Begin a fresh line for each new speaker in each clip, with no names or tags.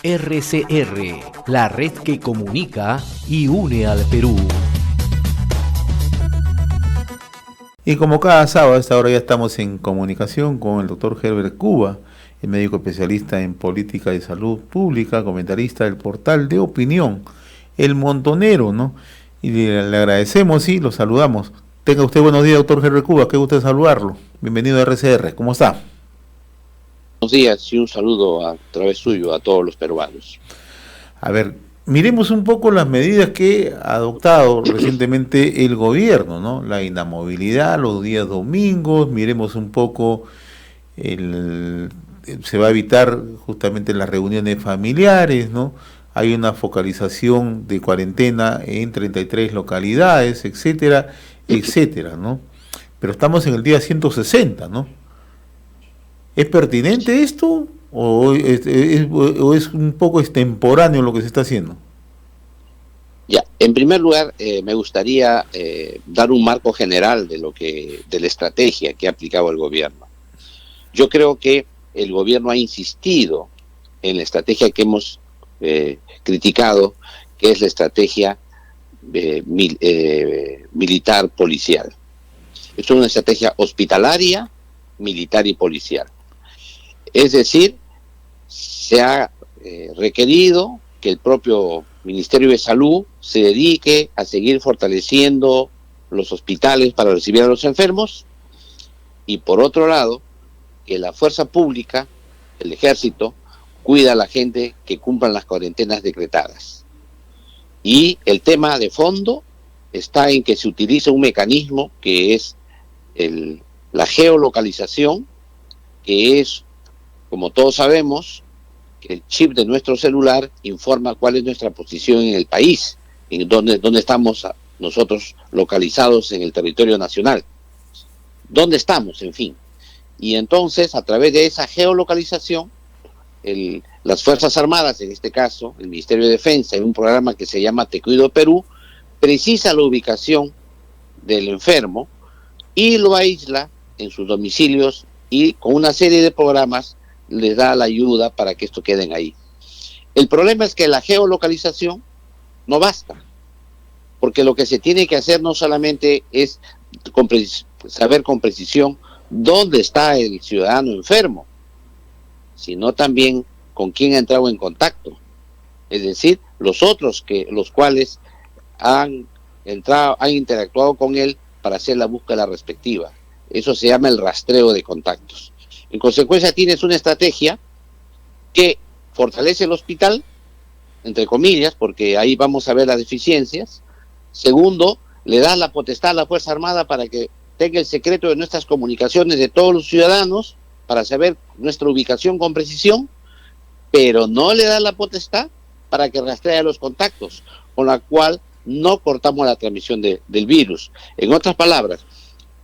RCR, la red que comunica y une al Perú.
Y como cada sábado a esta hora ya estamos en comunicación con el doctor Herbert Cuba, el médico especialista en política de salud pública, comentarista del portal de opinión, El Montonero, ¿no? Y le agradecemos y lo saludamos. Tenga usted buenos días, doctor Herbert Cuba, qué gusto saludarlo. Bienvenido a RCR, ¿cómo está?
Buenos días y un saludo a través suyo a todos los peruanos.
A ver, miremos un poco las medidas que ha adoptado recientemente el gobierno, ¿no? La inamovilidad los días domingos, miremos un poco, se va a evitar justamente las reuniones familiares, ¿no? Hay una focalización de cuarentena en 33 localidades, etcétera, etcétera, ¿no? Pero estamos en el día 160, ¿no? ¿Es pertinente esto o es un poco extemporáneo lo que se está haciendo?
Ya, en primer lugar, me gustaría dar un marco general de la estrategia que ha aplicado el gobierno. Yo creo que el gobierno ha insistido en la estrategia que hemos criticado, que es la estrategia militar policial. Es una estrategia hospitalaria, militar y policial. Es decir, se ha requerido que el propio Ministerio de Salud se dedique a seguir fortaleciendo los hospitales para recibir a los enfermos y, por otro lado, que la fuerza pública, el ejército, cuida a la gente que cumplan las cuarentenas decretadas. Y el tema de fondo está en que se utiliza un mecanismo que es la geolocalización, que es, como todos sabemos, que el chip de nuestro celular informa cuál es nuestra posición en el país, en dónde estamos nosotros localizados en el territorio nacional, dónde estamos, en fin. Y entonces, a través de esa geolocalización, las Fuerzas Armadas, en este caso, el Ministerio de Defensa, en un programa que se llama Te Cuido Perú, precisa la ubicación del enfermo y lo aísla en sus domicilios y con una serie de programas les da la ayuda para que esto queden ahí. El problema es que la geolocalización no basta, porque lo que se tiene que hacer no solamente es saber con precisión dónde está el ciudadano enfermo, sino también con quién ha entrado en contacto. Es decir, los cuales han interactuado con él para hacer la búsqueda respectiva. Eso se llama el rastreo de contactos. En consecuencia, tienes una estrategia que fortalece el hospital, entre comillas, porque ahí vamos a ver las deficiencias. Segundo, le da la potestad a la Fuerza Armada para que tenga el secreto de nuestras comunicaciones de todos los ciudadanos, para saber nuestra ubicación con precisión, pero no le da la potestad para que rastree los contactos, con la cual no cortamos la transmisión del virus. En otras palabras,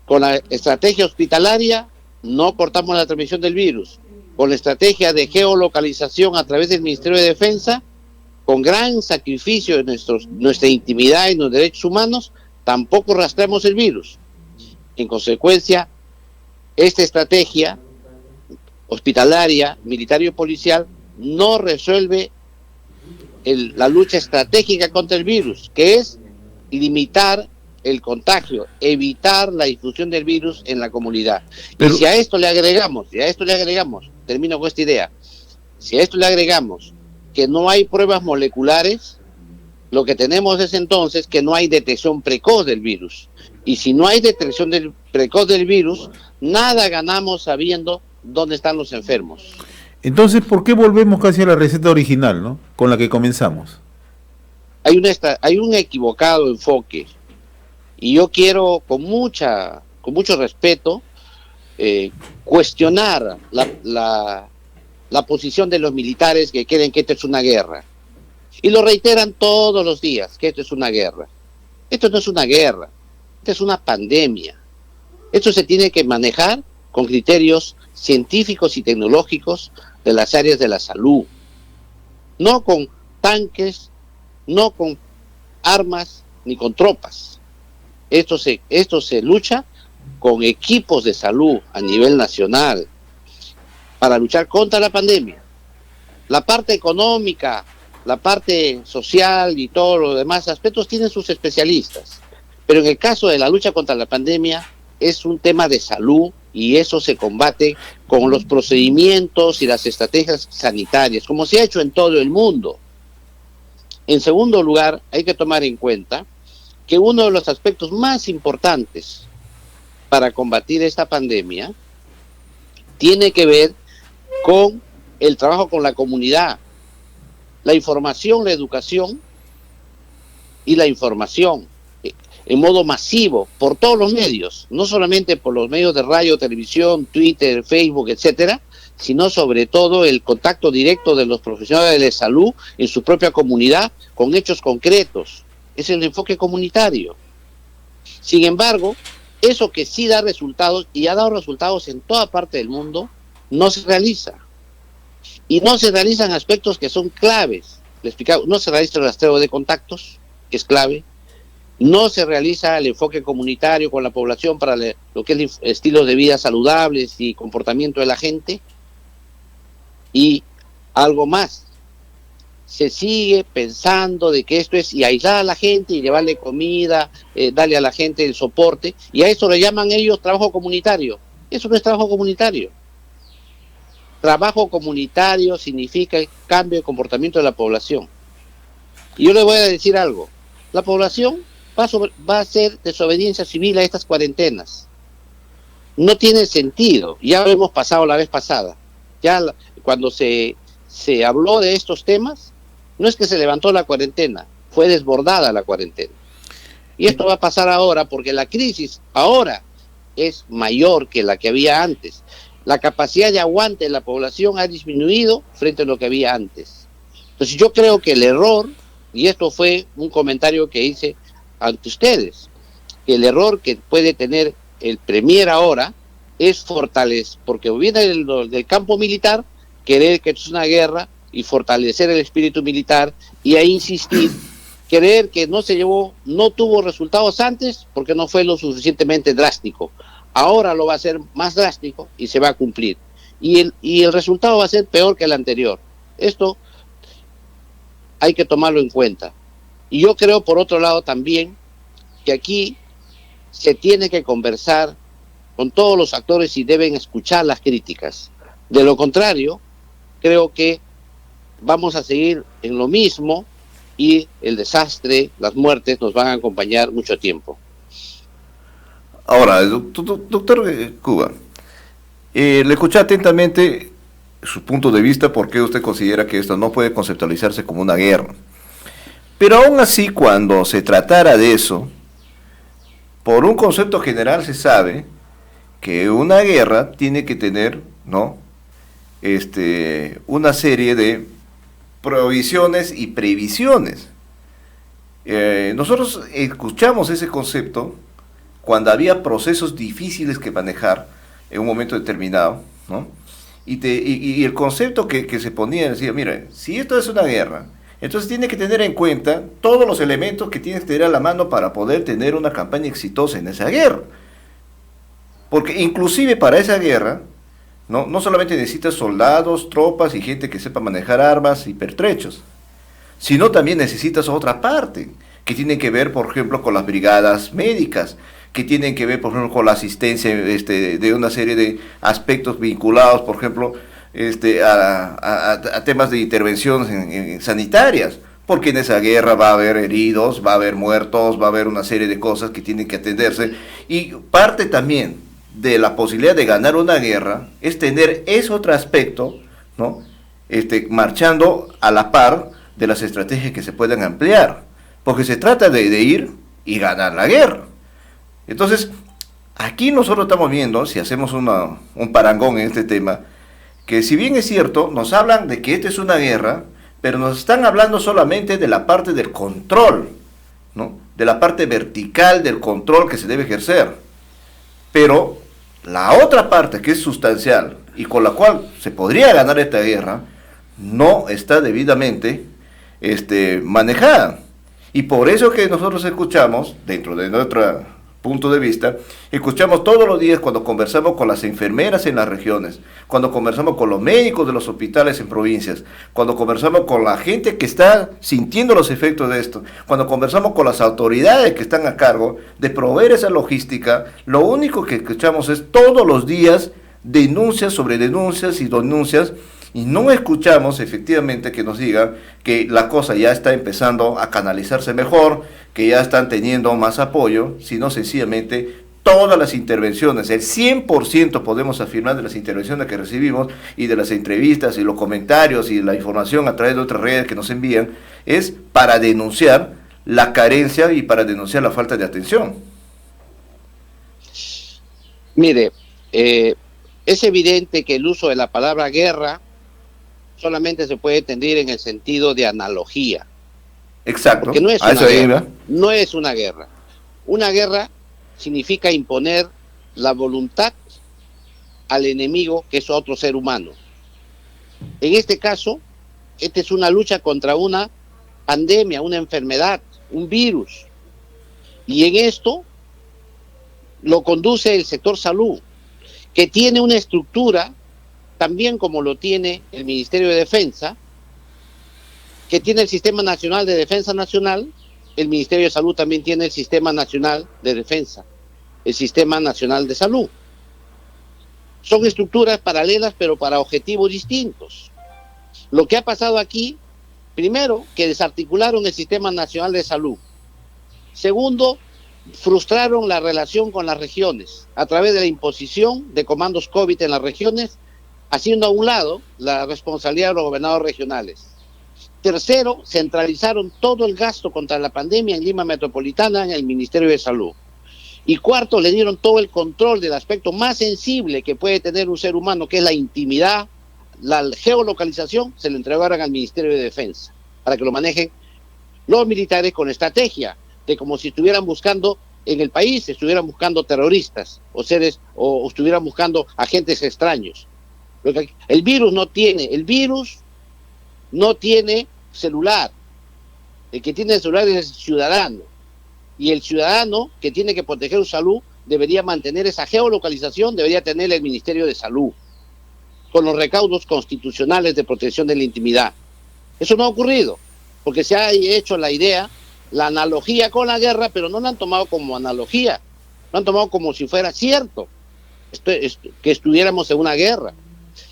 con la estrategia hospitalaria no cortamos la transmisión del virus. Con la estrategia de geolocalización a través del Ministerio de Defensa, con gran sacrificio de nuestra intimidad y los derechos humanos, tampoco rastreamos el virus. En consecuencia, esta estrategia hospitalaria, militar y policial no resuelve la lucha estratégica contra el virus, que es limitar el contagio, evitar la difusión del virus en la comunidad. Pero, y si a esto le agregamos, termino con esta idea, si a esto le agregamos que no hay pruebas moleculares, lo que tenemos es entonces que no hay detección precoz del virus. Y si no hay detección precoz del virus, nada ganamos sabiendo dónde están los enfermos.
Entonces, ¿por qué volvemos casi a la receta original, ¿no?, con la que comenzamos?
Hay un equivocado enfoque. Y yo quiero, con mucho respeto, cuestionar la posición de los militares que creen que esto es una guerra. Y lo reiteran todos los días, que esto es una guerra. Esto no es una guerra, esto es una pandemia. Esto se tiene que manejar con criterios científicos y tecnológicos de las áreas de la salud. No con tanques, no con armas, ni con tropas. Esto se lucha con equipos de salud a nivel nacional para luchar contra la pandemia. La parte económica, la parte social y todos los demás aspectos tienen sus especialistas. Pero en el caso de la lucha contra la pandemia es un tema de salud y eso se combate con los procedimientos y las estrategias sanitarias, como se ha hecho en todo el mundo. En segundo lugar, hay que tomar en cuenta que uno de los aspectos más importantes para combatir esta pandemia tiene que ver con el trabajo con la comunidad, la información, la educación y la información en modo masivo por todos los medios, no solamente por los medios de radio, televisión, Twitter, Facebook, etcétera, sino sobre todo el contacto directo de los profesionales de salud en su propia comunidad con hechos concretos. Es el enfoque comunitario. Sin embargo, eso que sí da resultados, y ha dado resultados en toda parte del mundo, no se realiza. Y no se realizan aspectos que son claves. Le explicaba, no se realiza el rastreo de contactos, que es clave. No se realiza el enfoque comunitario con la población para lo que es estilos de vida saludables y comportamiento de la gente. Y algo más, se sigue pensando de que esto es y aislar a la gente y llevarle comida, darle a la gente el soporte, y a eso le llaman ellos trabajo comunitario. Eso no es trabajo comunitario. Trabajo comunitario significa el cambio de comportamiento de la población. Y yo le voy a decir algo, la población va a hacer desobediencia civil a estas cuarentenas. No tiene sentido, ya lo hemos pasado la vez pasada. Ya cuando se habló de estos temas, no es que se levantó la cuarentena, fue desbordada la cuarentena. Y esto va a pasar ahora porque la crisis ahora es mayor que la que había antes. La capacidad de aguante de la población ha disminuido frente a lo que había antes. Entonces yo creo que el error, y esto fue un comentario que hice ante ustedes, que el error que puede tener el Premier ahora es fortalecer, porque viene del campo militar, querer que es una guerra y fortalecer el espíritu militar y ahí insistir, creer que no tuvo resultados antes porque no fue lo suficientemente drástico. Ahora lo va a hacer más drástico y se va a cumplir. Y el resultado va a ser peor que el anterior. Esto hay que tomarlo en cuenta. Y yo creo, por otro lado, también que aquí se tiene que conversar con todos los actores y deben escuchar las críticas. De lo contrario, creo que vamos a seguir en lo mismo y el desastre, las muertes nos van a acompañar mucho tiempo.
Ahora, doctor Cuba, le escuché atentamente su punto de vista, por qué usted considera que esto no puede conceptualizarse como una guerra. Pero aún así, cuando se tratara de eso, por un concepto general se sabe que una guerra tiene que tener, ¿no?, una serie de provisiones y previsiones. Nosotros escuchamos ese concepto cuando había procesos difíciles que manejar en un momento determinado, ¿no? Y el concepto que se ponía decía, mira, si esto es una guerra, entonces tiene que tener en cuenta todos los elementos que tienes que tener a la mano para poder tener una campaña exitosa en esa guerra. Porque inclusive para esa guerra, no solamente necesitas soldados, tropas y gente que sepa manejar armas y pertrechos, sino también necesitas otra parte, que tiene que ver, por ejemplo, con las brigadas médicas, que tienen que ver, por ejemplo, con la asistencia de una serie de aspectos vinculados, por ejemplo, a temas de intervenciones en sanitarias, porque en esa guerra va a haber heridos, va a haber muertos, va a haber una serie de cosas que tienen que atenderse, y parte también de la posibilidad de ganar una guerra es tener ese otro aspecto, ¿no?, marchando a la par de las estrategias que se puedan emplear, porque se trata de ir y ganar la guerra. Entonces, aquí nosotros estamos viendo, si hacemos un parangón en este tema, que si bien es cierto, nos hablan de que esta es una guerra, pero nos están hablando solamente de la parte del control, ¿no?, de la parte vertical del control que se debe ejercer. Pero la otra parte, que es sustancial y con la cual se podría ganar esta guerra, no está debidamente manejada. Y por eso que nosotros escuchamos, dentro de nuestra punto de vista, escuchamos todos los días cuando conversamos con las enfermeras en las regiones, cuando conversamos con los médicos de los hospitales en provincias, cuando conversamos con la gente que está sintiendo los efectos de esto, cuando conversamos con las autoridades que están a cargo de proveer esa logística, lo único que escuchamos es todos los días denuncias sobre denuncias y denuncias, y no escuchamos efectivamente que nos digan que la cosa ya está empezando a canalizarse mejor, que ya están teniendo más apoyo, sino sencillamente todas las intervenciones, el 100% podemos afirmar de las intervenciones que recibimos y de las entrevistas y los comentarios y la información a través de otras redes que nos envían, es para denunciar la carencia y para denunciar la falta de atención.
Mire, es evidente que el uso de la palabra guerra solamente se puede entender en el sentido de analogía.
Exacto.
Porque no es una guerra. No es una guerra. Una guerra significa imponer la voluntad al enemigo, que es otro ser humano. En este caso, esta es una lucha contra una pandemia, una enfermedad, un virus. Y en esto lo conduce el sector salud, que tiene una estructura también como lo tiene el Ministerio de Defensa, que tiene el Sistema Nacional de Defensa Nacional. El Ministerio de Salud también tiene el Sistema Nacional de Defensa, el Sistema Nacional de Salud. Son estructuras paralelas, pero para objetivos distintos. Lo que ha pasado aquí, primero, que desarticularon el Sistema Nacional de Salud. Segundo, frustraron la relación con las regiones a través de la imposición de comandos COVID en las regiones, haciendo a un lado la responsabilidad de los gobernadores regionales. Tercero, centralizaron todo el gasto contra la pandemia en Lima Metropolitana en el Ministerio de Salud. Y cuarto, le dieron todo el control del aspecto más sensible que puede tener un ser humano, que es la intimidad, la geolocalización, se lo entregaron al Ministerio de Defensa, para que lo manejen los militares con estrategia, de como si estuvieran buscando en el país, estuvieran buscando terroristas, o estuvieran buscando agentes extraños. El virus no tiene celular. El que tiene el celular es el ciudadano. Y el ciudadano que tiene que proteger su salud debería mantener esa geolocalización, debería tener el Ministerio de Salud, con los recaudos constitucionales de protección de la intimidad. Eso no ha ocurrido, porque se ha hecho la idea, la analogía con la guerra, pero no la han tomado como analogía, lo han tomado como si fuera cierto que estuviéramos en una guerra.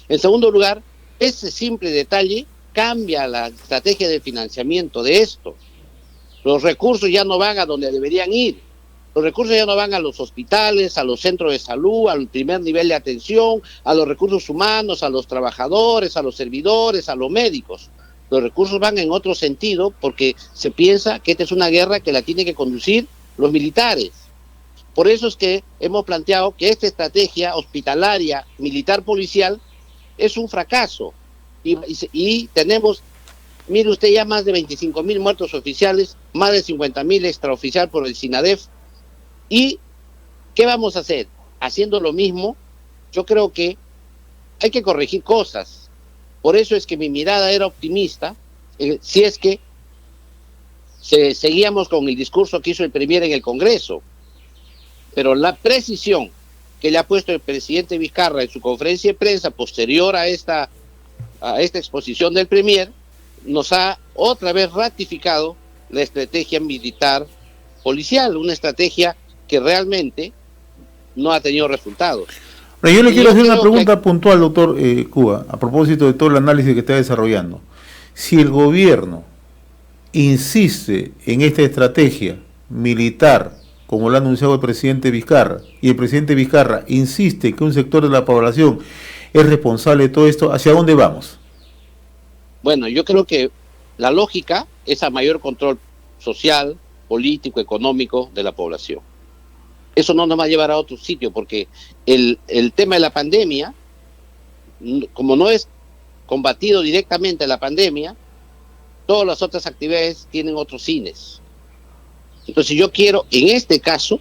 En segundo lugar, ese simple detalle cambia la estrategia de financiamiento de esto. Los recursos ya no van a donde deberían ir. Los recursos ya no van a los hospitales, a los centros de salud, al primer nivel de atención, a los recursos humanos, a los trabajadores, a los servidores, a los médicos. Los recursos van en otro sentido porque se piensa que esta es una guerra que la tienen que conducir los militares. Por eso es que hemos planteado que esta estrategia hospitalaria, militar, policial, es un fracaso. Y tenemos, mire usted, ya más de 25,000 muertos oficiales, más de 50,000 extraoficial por el SINADEF. ¿Y qué vamos a hacer? Haciendo lo mismo, yo creo que hay que corregir cosas. Por eso es que mi mirada era optimista, si es que seguíamos con el discurso que hizo el Premier en el Congreso. Pero la precisión que le ha puesto el presidente Vizcarra en su conferencia de prensa posterior a esta exposición del Premier, nos ha otra vez ratificado la estrategia militar policial, una estrategia que realmente no ha tenido resultados.
Pero yo le quiero hacer una pregunta puntual, doctor Cuba, a propósito de todo el análisis que está desarrollando. Si el gobierno insiste en esta estrategia militar, como lo ha anunciado el presidente Vizcarra, y el presidente Vizcarra insiste que un sector de la población es responsable de todo esto, ¿hacia dónde vamos?
Bueno, yo creo que la lógica es a mayor control social, político, económico de la población. Eso no nos va a llevar a otro sitio, porque el tema de la pandemia, como no es combatido directamente la pandemia, todas las otras actividades tienen otros fines. Entonces yo quiero, en este caso,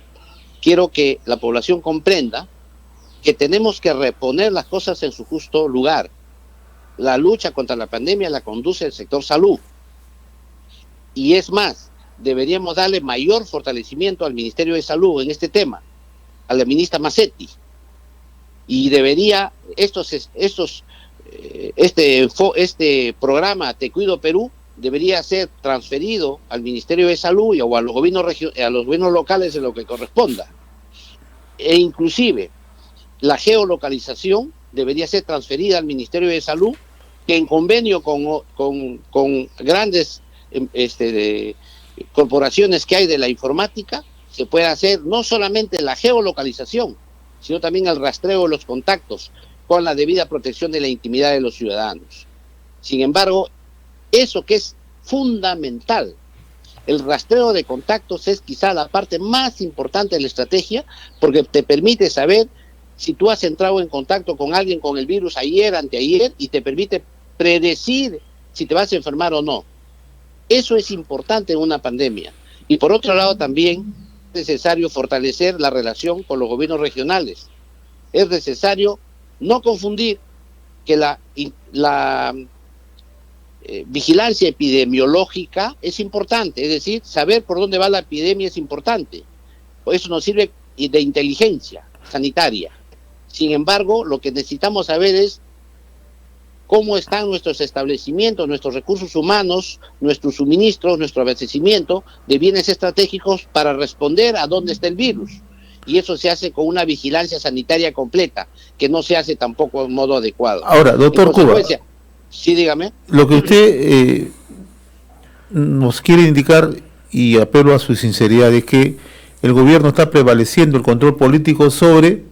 quiero que la población comprenda que tenemos que reponer las cosas en su justo lugar. La lucha contra la pandemia la conduce el sector salud. Y es más, deberíamos darle mayor fortalecimiento al Ministerio de Salud en este tema, a la ministra Massetti, y debería este programa Te Cuido Perú debería ser transferido al Ministerio de Salud o a los gobiernos locales en lo que corresponda, e inclusive la geolocalización debería ser transferida al Ministerio de Salud, que en convenio con grandes corporaciones que hay de la informática se puede hacer no solamente la geolocalización, sino también el rastreo de los contactos con la debida protección de la intimidad de los ciudadanos. Sin embargo, eso que es fundamental, el rastreo de contactos, es quizá la parte más importante de la estrategia, porque te permite saber si tú has entrado en contacto con alguien con el virus ayer, anteayer, y te permite predecir si te vas a enfermar o no. Eso es importante en una pandemia. Y por otro lado también es necesario fortalecer la relación con los gobiernos regionales. Es necesario no confundir que la vigilancia epidemiológica es importante, es decir, saber por dónde va la epidemia es importante. Por eso nos sirve de inteligencia sanitaria. Sin embargo, lo que necesitamos saber es cómo están nuestros establecimientos, nuestros recursos humanos, nuestros suministros, nuestro abastecimiento de bienes estratégicos para responder a dónde está el virus. Y eso se hace con una vigilancia sanitaria completa, que no se hace tampoco en modo adecuado.
Ahora, doctor Cuba,
sí, dígame.
Lo que usted nos quiere indicar, y apelo a su sinceridad, es que el gobierno está prevaleciendo el control político sobre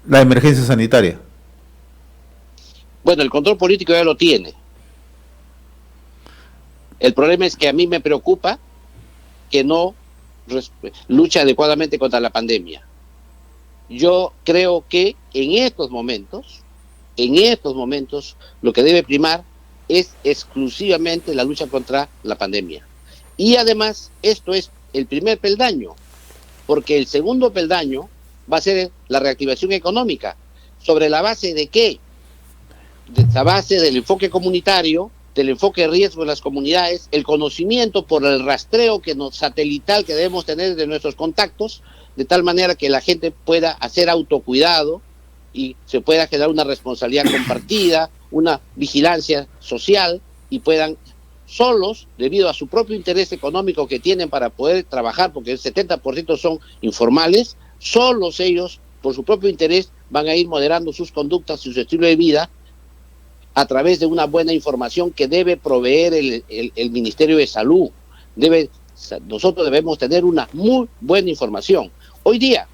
la emergencia sanitaria.
Bueno, el control político ya lo tiene. El problema es que a mí me preocupa que no lucha adecuadamente contra la pandemia. Yo creo que en estos momentos, lo que debe primar es exclusivamente la lucha contra la pandemia. Y además, esto es el primer peldaño, porque el segundo peldaño va a ser la reactivación económica. ¿Sobre la base de qué? De la base del enfoque comunitario, del enfoque de riesgo de las comunidades, el conocimiento por el rastreo satelital que debemos tener de nuestros contactos, de tal manera que la gente pueda hacer autocuidado y se pueda generar una responsabilidad compartida, una vigilancia social, y puedan solos, debido a su propio interés económico que tienen para poder trabajar, porque el 70% son informales, solos ellos, por su propio interés, van a ir moderando sus conductas y su estilo de vida a través de una buena información que debe proveer el Ministerio de Salud. Nosotros debemos tener una muy buena información. Hoy día,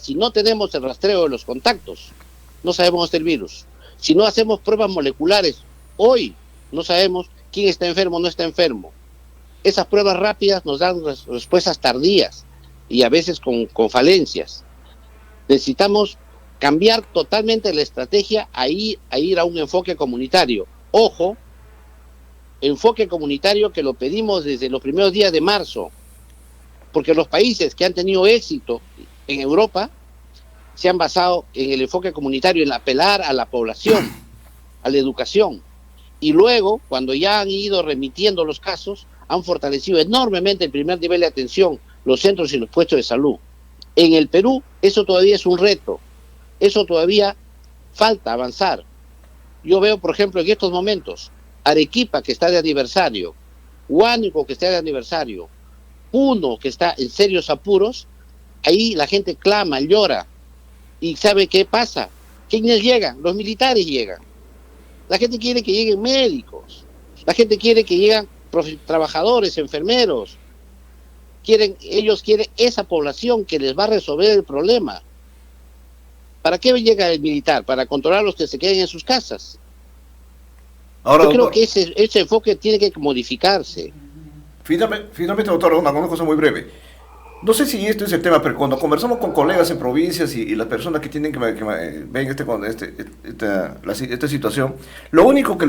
si no tenemos el rastreo de los contactos, no sabemos dónde está el virus. Si no hacemos pruebas moleculares, hoy no sabemos quién está enfermo o no está enfermo. Esas pruebas rápidas nos dan respuestas tardías y a veces con falencias. Necesitamos cambiar totalmente la estrategia a ir a un enfoque comunitario. Ojo, enfoque comunitario que lo pedimos desde los primeros días de marzo, porque los países que han tenido éxito en Europa se han basado en el enfoque comunitario, en apelar a la población, a la educación, y luego, cuando ya han ido remitiendo los casos, han fortalecido enormemente el primer nivel de atención, los centros y los puestos de salud. En el Perú, eso todavía es un reto. Eso todavía falta avanzar. Yo veo, por ejemplo, en estos momentos, Arequipa, que está de aniversario, Huánuco, que está de aniversario, Puno, que está en serios apuros, ahí la gente clama, llora. ¿Y sabe qué pasa? ¿Quiénes llegan? Los militares llegan. La gente quiere que lleguen médicos. La gente quiere que lleguen trabajadores, enfermeros. Ellos quieren esa población que les va a resolver el problema. ¿Para qué llega el militar? Para controlar a los que se queden en sus casas.
Ahora,
yo creo
doctor,
que ese enfoque tiene que modificarse.
Finalmente, doctor, una cosa muy breve. No sé si esto es el tema, pero cuando conversamos con colegas en provincias y las personas que tienen que ven esta situación, lo único que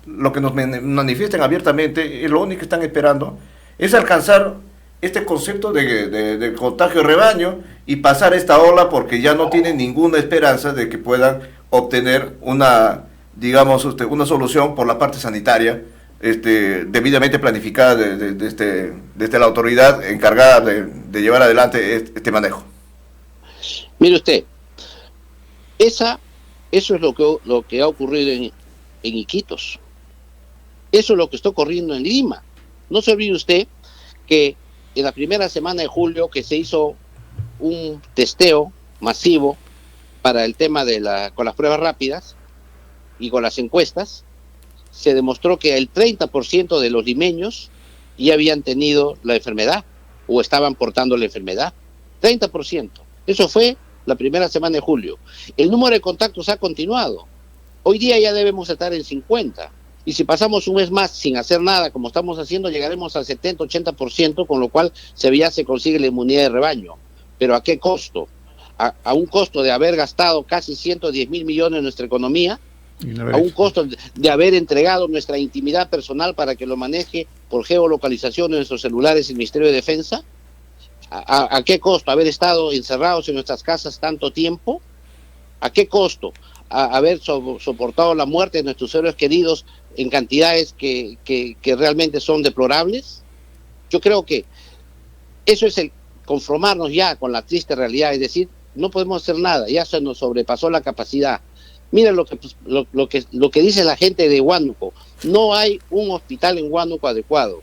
lo que nos manifiestan abiertamente, lo único que están esperando es alcanzar este concepto de contagio de rebaño y pasar esta ola, porque ya no tienen ninguna esperanza de que puedan obtener una solución por la parte sanitaria debidamente planificada desde la autoridad encargada de llevar adelante este manejo.
Mire usted, eso es lo que ha ocurrido en Iquitos. Eso es lo que está ocurriendo en Lima. No se olvide usted que en la primera semana de julio que se hizo un testeo masivo para el tema con las pruebas rápidas y con las encuestas, se demostró que el 30% de los limeños ya habían tenido la enfermedad o estaban portando la enfermedad. 30%. Eso fue la primera semana de julio. El número de contactos ha continuado. Hoy día ya debemos estar en 50. Y si pasamos un mes más sin hacer nada, como estamos haciendo, llegaremos al 70-80%, con lo cual ya se consigue la inmunidad de rebaño. ¿Pero a qué costo? A un costo de haber gastado casi 110.000 millones en nuestra economía, a un costo de haber entregado nuestra intimidad personal para que lo maneje por geolocalización en nuestros celulares el Ministerio de Defensa. ¿A qué costo? Haber estado encerrados en nuestras casas tanto tiempo. ¿A qué costo? Haber soportado la muerte de nuestros seres queridos en cantidades que realmente son deplorables. Yo creo que eso es el conformarnos ya con la triste realidad, es decir, no podemos hacer nada, ya se nos sobrepasó la capacidad. Mira lo que dice la gente de Huánuco, no hay un hospital en Huánuco adecuado,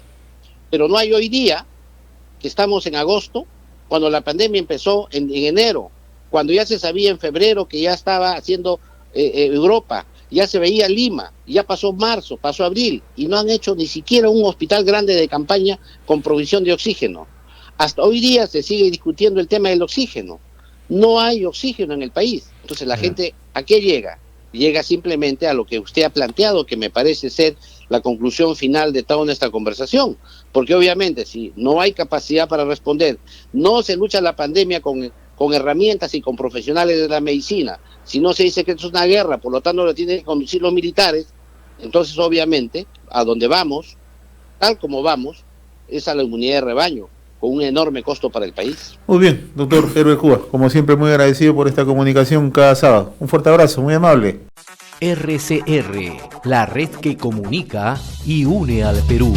pero no hay hoy día, que estamos en agosto, cuando la pandemia empezó en enero, cuando ya se sabía en febrero que ya estaba haciendo Europa, ya se veía Lima, ya pasó marzo, pasó abril, y no han hecho ni siquiera un hospital grande de campaña con provisión de oxígeno. Hasta hoy día se sigue discutiendo el tema del oxígeno. No hay oxígeno en el país. Entonces la gente, ¿a qué llega? Llega simplemente a lo que usted ha planteado, que me parece ser la conclusión final de toda nuestra conversación. Porque obviamente si no hay capacidad para responder, no se lucha la pandemia con herramientas y con profesionales de la medicina, si no se dice que esto es una guerra, por lo tanto lo tienen que conducir los militares, entonces obviamente a donde vamos, tal como vamos, es a la inmunidad de rebaño, con un enorme costo para el país.
Muy bien, doctor Héroe Cuba, como siempre muy agradecido por esta comunicación cada sábado. Un fuerte abrazo, muy amable.
RCR, la red que comunica y une al Perú.